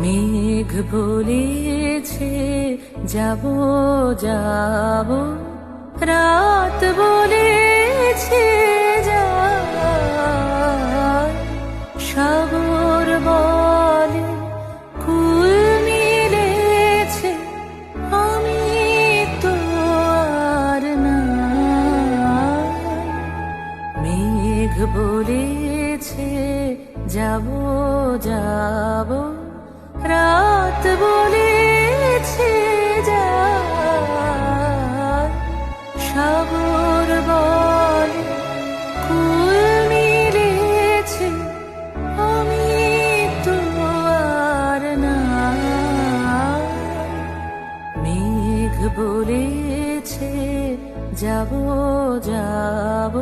মেঘ বলেছে যাব যাব, রাত বলেছে যায়, সাগর বলে কুল মিলেছে, আমি তো আর নাই। মেঘ বলেছে যাব যাব, রাত বলেছে যায়, সাগর বলে কুল মিলেছে, আমি তো আর নাই। মেঘ বলেছে যাব যাব।